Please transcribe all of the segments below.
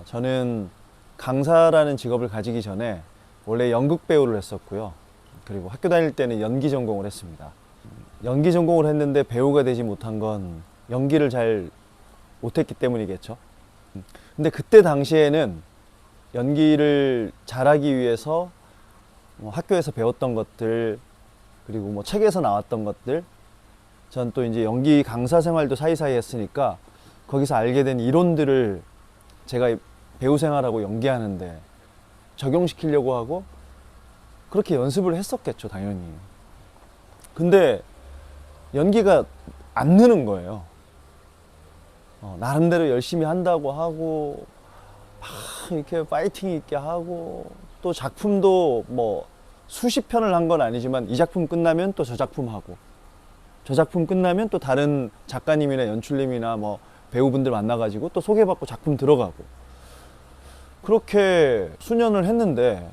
저는 강사라는 직업을 가지기 전에 원래 연극 배우를 했었고요. 그리고 학교 다닐 때는 연기 전공을 했습니다. 연기 전공을 했는데 배우가 되지 못한 건 연기를 잘 못했기 때문이겠죠. 근데 그때 당시에는 연기를 잘하기 위해서 학교에서 배웠던 것들, 그리고 뭐 책에서 나왔던 것들, 전 또 이제 연기 강사 생활도 사이사이 했으니까 거기서 알게 된 이론들을 제가 배우 생활하고 연기하는데 적용시키려고 하고 그렇게 연습을 했었겠죠, 당연히. 근데 연기가 안 느는 거예요. 나름대로 열심히 한다고 하고 막 이렇게 파이팅 있게 하고 또 작품도 뭐 수십 편을 한 건 아니지만 이 작품 끝나면 또 저 작품 하고 저 작품 끝나면 또 다른 작가님이나 연출님이나 뭐 배우분들 만나가지고 또 소개받고 작품 들어가고 그렇게 수년을 했는데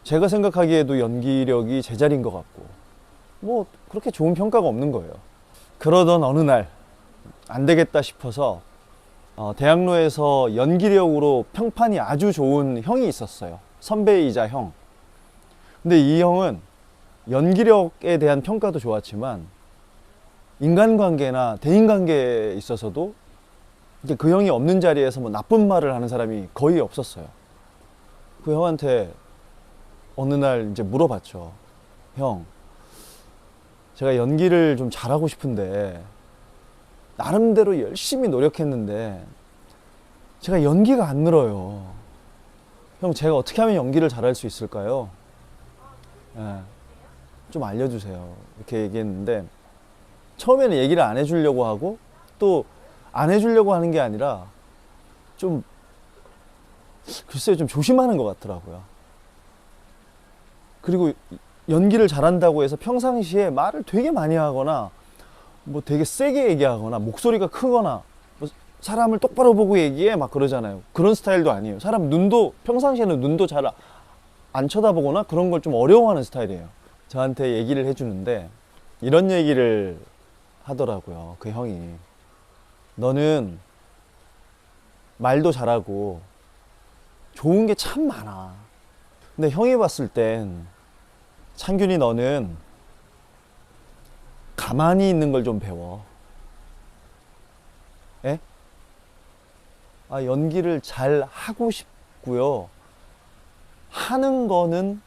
제가 생각하기에도 연기력이 제자리인 것 같고 뭐 그렇게 좋은 평가가 없는 거예요. 그러던 어느 날 안 되겠다 싶어서 대학로에서 연기력으로 평판이 아주 좋은 형이 있었어요. 선배이자 형. 근데 이 형은 연기력에 대한 평가도 좋았지만 인간관계나 대인관계에 있어서도 그 형이 없는 자리에서 뭐 나쁜 말을 하는 사람이 거의 없었어요. 그 형한테 어느 날 이제 물어봤죠. 형, 제가 연기를 좀 잘하고 싶은데 나름대로 열심히 노력했는데 제가 연기가 안 늘어요. 형, 제가 어떻게 하면 연기를 잘할 수 있을까요? 예, 좀 알려주세요. 이렇게 얘기했는데 처음에는 얘기를 안 해주려고 하고 또 안 해주려고 하는 게 아니라 좀 글쎄요, 좀 조심하는 것 같더라고요. 그리고 연기를 잘한다고 해서 평상시에 말을 되게 많이 하거나 뭐 되게 세게 얘기하거나 목소리가 크거나 뭐 사람을 똑바로 보고 얘기해 막 그러잖아요. 그런 스타일도 아니에요. 사람 눈도 평상시에는 눈도 잘 안 쳐다보거나 그런 걸 좀 어려워하는 스타일이에요. 저한테 얘기를 해주는데 이런 얘기를 하더라고요. 그 형이 너는 말도 잘하고 좋은 게 참 많아. 근데 형이 봤을 땐 창균이 너는 가만히 있는 걸 좀 배워. 예? 연기를 잘 하고 싶고요. 하는 거는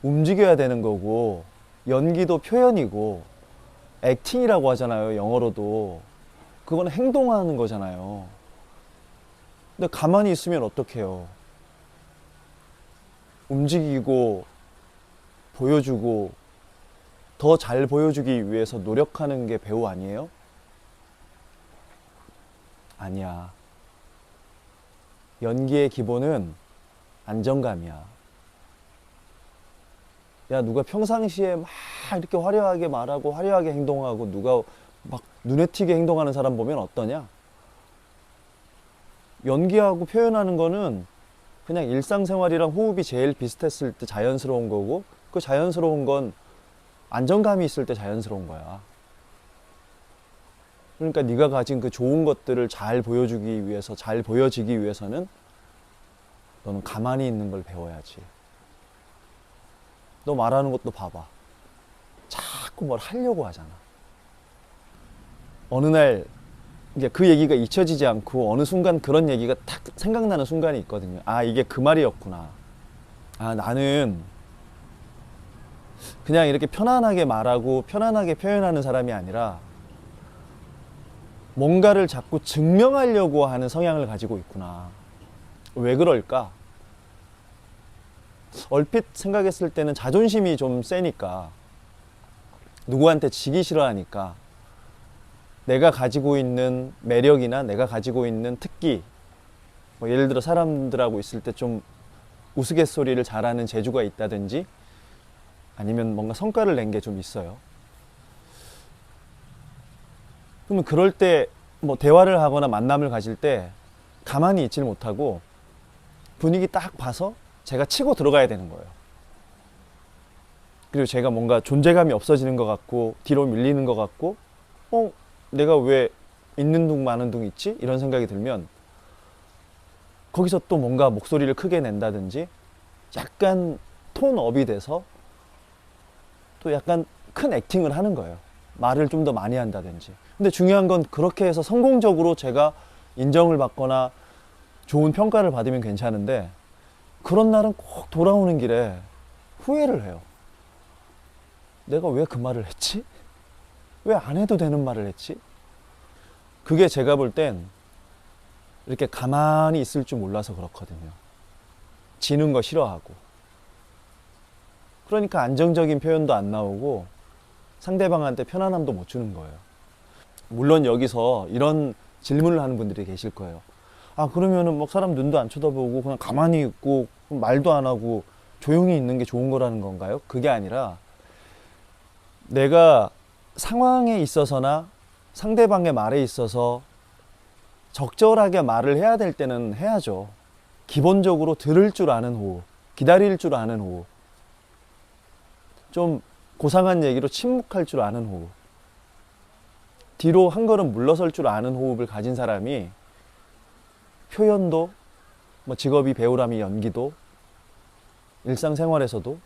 움직여야 되는 거고, 연기도 표현이고, 액팅이라고 하잖아요, 영어로도. 그건 행동하는 거잖아요. 근데 가만히 있으면 어떡해요? 움직이고, 보여주고, 더 잘 보여주기 위해서 노력하는 게 배우 아니에요? 아니야. 연기의 기본은 안정감이야. 야, 누가 평상시에 막 이렇게 화려하게 말하고 화려하게 행동하고 누가 막 눈에 튀게 행동하는 사람 보면 어떠냐? 연기하고 표현하는 거는 그냥 일상생활이랑 호흡이 제일 비슷했을 때 자연스러운 거고 그 자연스러운 건 안정감이 있을 때 자연스러운 거야. 그러니까 네가 가진 그 좋은 것들을 잘 보여주기 위해서, 잘 보여지기 위해서는 너는 가만히 있는 걸 배워야지. 너 말하는 것도 봐봐. 자꾸 뭘 하려고 하잖아. 어느 날 이게 그 얘기가 잊혀지지 않고 어느 순간 그런 얘기가 탁 생각나는 순간이 있거든요. 아, 이게 그 말이었구나. 아, 나는 그냥 이렇게 편안하게 말하고 편안하게 표현하는 사람이 아니라 뭔가를 자꾸 증명하려고 하는 성향을 가지고 있구나. 왜 그럴까? 얼핏 생각했을 때는 자존심이 좀 세니까, 누구한테 지기 싫어하니까, 내가 가지고 있는 매력이나 내가 가지고 있는 특기, 뭐 예를 들어 사람들하고 있을 때 좀 우스갯소리를 잘하는 재주가 있다든지 아니면 뭔가 성과를 낸 게 좀 있어요. 그러면 그럴 때 뭐 대화를 하거나 만남을 가질 때 가만히 있질 못하고 분위기 딱 봐서 제가 치고 들어가야 되는 거예요. 그리고 제가 뭔가 존재감이 없어지는 것 같고 뒤로 밀리는 것 같고 내가 왜 있는 둥 마는 둥 있지? 이런 생각이 들면 거기서 또 뭔가 목소리를 크게 낸다든지 약간 톤업이 돼서 또 약간 큰 액팅을 하는 거예요. 말을 좀 더 많이 한다든지. 근데 중요한 건 그렇게 해서 성공적으로 제가 인정을 받거나 좋은 평가를 받으면 괜찮은데 그런 날은 꼭 돌아오는 길에 후회를 해요. 내가 왜 그 말을 했지? 왜 안 해도 되는 말을 했지? 그게 제가 볼 땐 이렇게 가만히 있을 줄 몰라서 그렇거든요. 지는 거 싫어하고. 그러니까 안정적인 표현도 안 나오고 상대방한테 편안함도 못 주는 거예요. 물론 여기서 이런 질문을 하는 분들이 계실 거예요. 아, 그러면은 뭐 사람 눈도 안 쳐다보고 그냥 가만히 있고 말도 안 하고 조용히 있는 게 좋은 거라는 건가요? 그게 아니라 내가 상황에 있어서나 상대방의 말에 있어서 적절하게 말을 해야 될 때는 해야죠. 기본적으로 들을 줄 아는 호흡, 기다릴 줄 아는 호흡, 좀 고상한 얘기로 침묵할 줄 아는 호흡, 뒤로 한 걸음 물러설 줄 아는 호흡을 가진 사람이 표현도, 뭐 직업이 배우라면 연기도, 일상생활에서도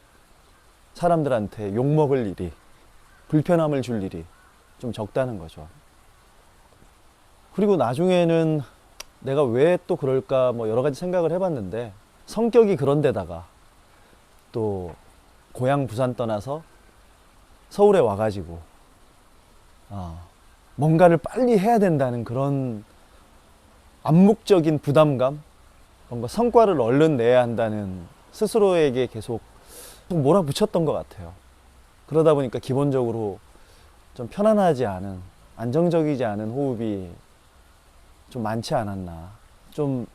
사람들한테 욕먹을 일이, 불편함을 줄 일이 좀 적다는 거죠. 그리고 나중에는 내가 왜 또 그럴까 뭐 여러 가지 생각을 해봤는데 성격이 그런 데다가 또 고향 부산 떠나서 서울에 와가지고 뭔가를 빨리 해야 된다는 그런 암묵적인 부담감, 뭔가 성과를 얼른 내야 한다는 스스로에게 계속 몰아붙였던 것 같아요. 그러다 보니까 기본적으로 좀 편안하지 않은, 안정적이지 않은 호흡이 좀 많지 않았나. 좀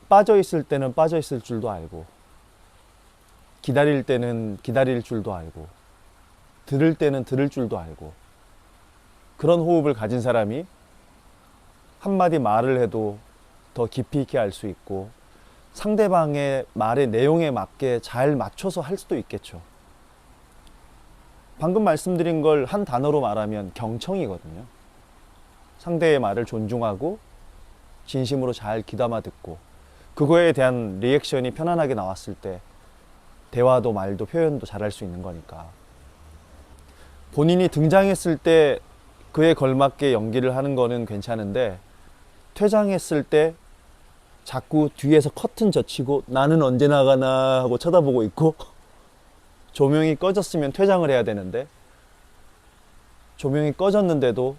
빠져 있을 때는 빠져 있을 줄도 알고, 기다릴 때는 기다릴 줄도 알고, 들을 때는 들을 줄도 알고, 그런 호흡을 가진 사람이 한마디 말을 해도 더 깊이 있게 알 수 있고 상대방의 말의 내용에 맞게 잘 맞춰서 할 수도 있겠죠. 방금 말씀드린 걸 한 단어로 말하면 경청이거든요. 상대의 말을 존중하고 진심으로 잘 귀담아 듣고 그거에 대한 리액션이 편안하게 나왔을 때 대화도 말도 표현도 잘할 수 있는 거니까. 본인이 등장했을 때 그에 걸맞게 연기를 하는 거는 괜찮은데 퇴장했을 때 자꾸 뒤에서 커튼 젖히고 나는 언제 나가나 하고 쳐다보고 있고 조명이 꺼졌으면 퇴장을 해야 되는데 조명이 꺼졌는데도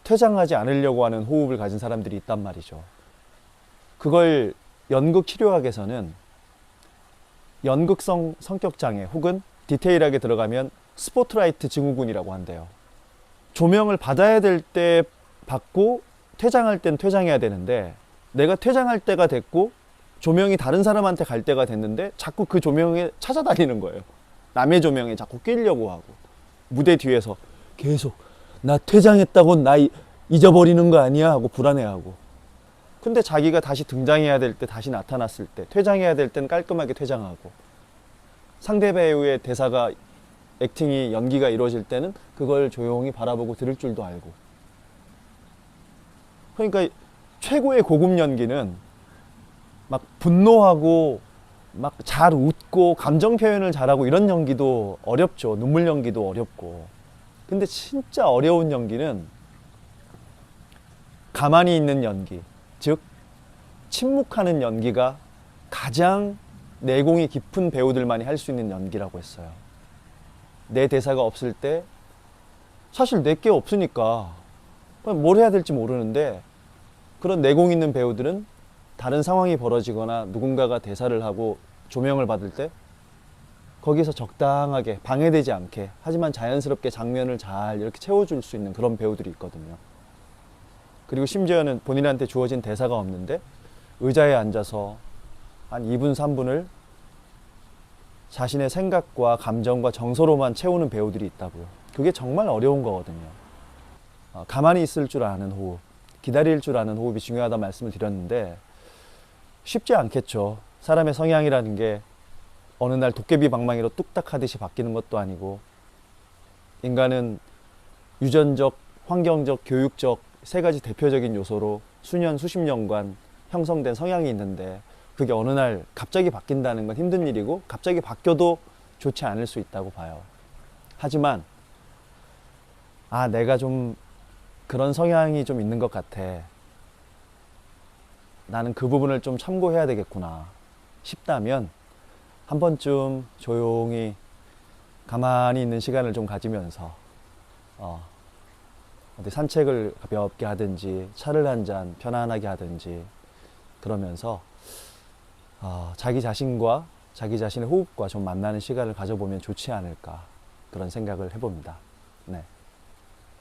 퇴장하지 않으려고 하는 호흡을 가진 사람들이 있단 말이죠. 그걸 연극 치료학에서는 연극성 성격장애 혹은 디테일하게 들어가면 스포트라이트 증후군이라고 한대요. 조명을 받아야 될 때 받고 퇴장할 땐 퇴장해야 되는데 내가 퇴장할 때가 됐고 조명이 다른 사람한테 갈 때가 됐는데 자꾸 그 조명에 찾아다니는 거예요. 남의 조명에 자꾸 끼려고 하고 무대 뒤에서 계속 나 퇴장했다고 나 잊어버리는 거 아니야 하고 불안해하고 근데 자기가 다시 등장해야 될 때 다시 나타났을 때 퇴장해야 될 땐 깔끔하게 퇴장하고 상대 배우의 대사가 액팅이 연기가 이루어질 때는 그걸 조용히 바라보고 들을 줄도 알고 그러니까 최고의 고급 연기는 막 분노하고 막 잘 웃고 감정 표현을 잘하고 이런 연기도 어렵죠. 눈물 연기도 어렵고 근데 진짜 어려운 연기는 가만히 있는 연기 즉 침묵하는 연기가 가장 내공이 깊은 배우들만이 할 수 있는 연기라고 했어요. 내 대사가 없을 때 사실 내게 없으니까 뭘 해야 될지 모르는데 그런 내공 있는 배우들은 다른 상황이 벌어지거나 누군가가 대사를 하고 조명을 받을 때 거기서 적당하게 방해되지 않게 하지만 자연스럽게 장면을 잘 이렇게 채워줄 수 있는 그런 배우들이 있거든요. 그리고 심지어는 본인한테 주어진 대사가 없는데 의자에 앉아서 한 2분, 3분을 자신의 생각과 감정과 정서로만 채우는 배우들이 있다고요. 그게 정말 어려운 거거든요. 가만히 있을 줄 아는 호흡, 기다릴 줄 아는 호흡이 중요하다는 말씀을 드렸는데 쉽지 않겠죠. 사람의 성향이라는 게 어느 날 도깨비 방망이로 뚝딱 하듯이 바뀌는 것도 아니고 인간은 유전적, 환경적, 교육적 세 가지 대표적인 요소로 수년, 수십 년간 형성된 성향이 있는데 그게 어느 날 갑자기 바뀐다는 건 힘든 일이고 갑자기 바뀌어도 좋지 않을 수 있다고 봐요. 하지만 내가 좀 그런 성향이 좀 있는 것 같아. 나는 그 부분을 좀 참고해야 되겠구나 싶다면 한 번쯤 조용히 가만히 있는 시간을 좀 가지면서 어디 산책을 가볍게 하든지 차를 한 잔 편안하게 하든지 그러면서 자기 자신과 자기 자신의 호흡과 좀 만나는 시간을 가져보면 좋지 않을까 그런 생각을 해봅니다. 네.